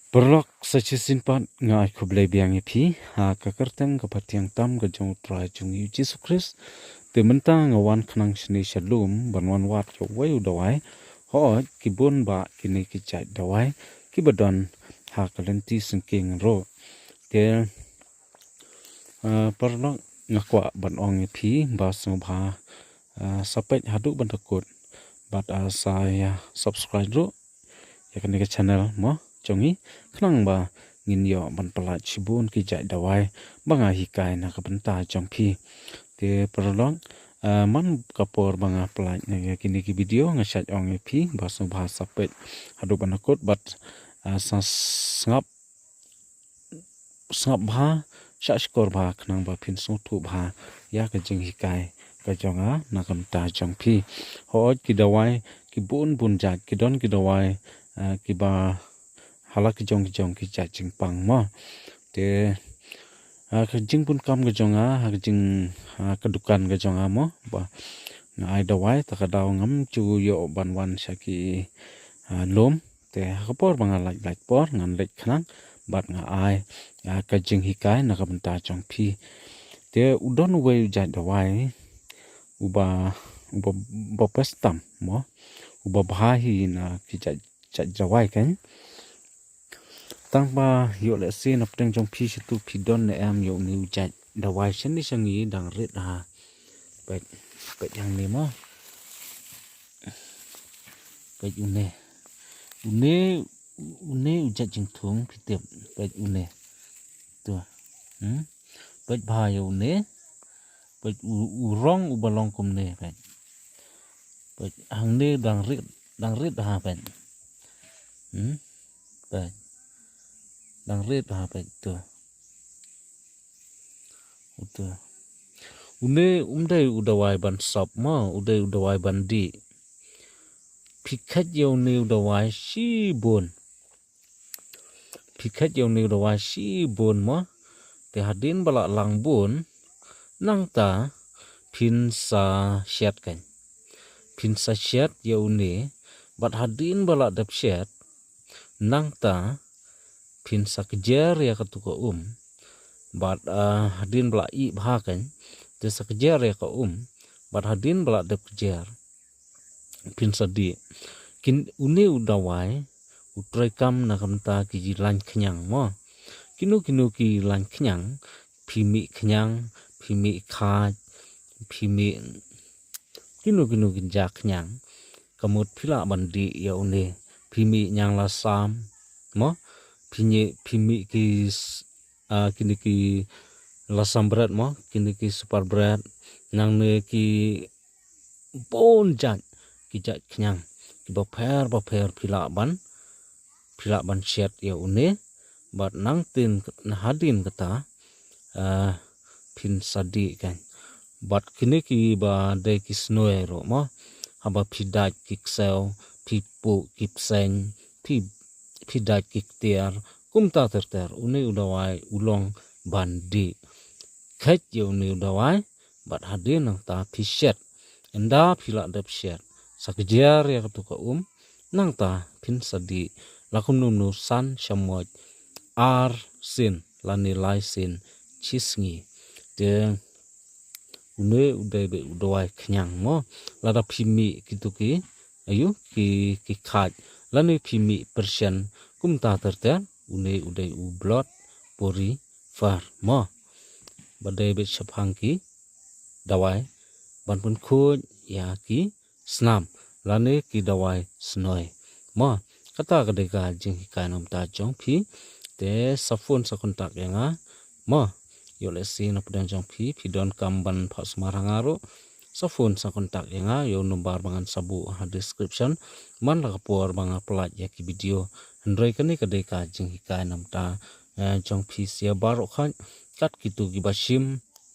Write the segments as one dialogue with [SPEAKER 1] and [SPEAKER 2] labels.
[SPEAKER 1] Berlok sechisin pat ngai kublai biang ipi ha kakerteng kapatiang tam gajong trai jung Yesus Christ te mentang ngawan khnang shni shalom banwan wat yo wai udawai ho kibun ba kini kichai dawai kibadon ha kalenti singking ro te berlok ngakwa ban ong ipi ba sungba sapet hadu bandakut bat saya subscribe ro ya kan channel mo chongi khnang ba ngin yo ban pala chibun ki jai dawai banga hikai na ka banta chongphi te prolong man kapor banga pala na kini ki video ngasat ong phi ba so bahasa pet hadu banakot bat sangap bha sha skor ba khnang ba phin so thu bha ya ka jing hikai ka jonga na kam ta chongphi ho ki dawai ki bun jat ki don ki dawai ki ba halak jong ki cha jingpang mo te ka jingpun kam ga jonga ha jing ka dukan ga jonga mo ba ngai dawai ta ka daw ngam chu yo banwan saki lom te ka por banga like por ngan lek khnang bat nga ai ka jing hikai na ka banta chong phi te udon we ja dawai uba pastam mo uba bhahi na ki cha dawai kan tang ba yo le se na pteng jong phi tu phi don ne am yo ni ja dawai chen ni sangi dang ret ha pet yang ni mo pet une uja jing thung phi tep pet une tu pet bha yo ne pet u rong u balong kum ne pet hang ne dang ret ha pet pet dang ret ha pet tu une umdai udawai ban sop ma udawai ban di phikhat yo ne udawai shi bon ma te hadin bala lang bon nang ta phin sa shet yo ne bat hadin bala dap shet nang ta phin sa kjer ya ka tu ko bat hadin bala I bha kan te sa kjer ya ka bat hadin bala dap kjer phin sa di kin une udawai utrai kam na kamta ki lan khnyang mo kinu ki lan khnyang phimi khnyang phimi kha phimi kinu ki ja khnyang kamut phila bandi ya une phimi nyang la sam mo phimi ki kini ki lasam bread mo kini ki super bread nang ne ki bon jat ki jat khnyang ki ba pher phila ban shet ya une bat nang tin na hadin kata phin sadi kan bat kini ki ba de ki snoi ro mo haba phidat ki sel phipu ki pseng phidat ki tiar kumta ter une udawai ulong bandi khat ya une udawai bat hadin nang ta phishet enda phila dep shet sakjer ya tu ka nang ta phin sadi lakum nu san shamoj ar sin lani lai sin chisngi te une udawai khnyang mo lada phimi kituki ayu ki khat lani phimi persian kumta ter une udai u blot pori far mo badai be chaphang ki dawai banpun khoj ya ki snam lani ki dawai snoi mo kata kadeka jing hikai nom ta jong phi te safun sakontak yanga mo yo le si na pedang jong phi don kamban phas marangaro safun sakontak yanga yo number bangan sabu ha description man la kapor banga plat ya ki video ndrei kani kadeka jing hikai nom ta jong phi sia baro khan kat kitu ki bashim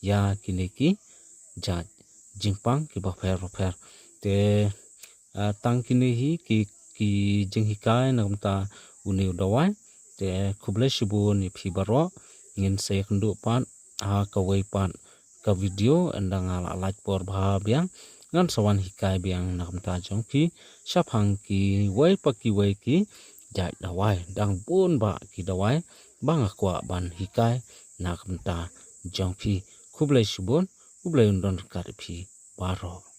[SPEAKER 1] ya kineki jat jingpang ki ba pher te tang kini hi ki jing hikai nam ta uni udawai te khuble shibu ni phi baro ngin se khndu pan ha kawai pan ka video andang ala like por bha biang ngan sawan hikai biang nam ta jong phi shaphang ki wai pa ki jai dawai dang pun ba ki dawai bang akwa ban hikai nak menta jong phi kublai subon kublai undon kar phi baro.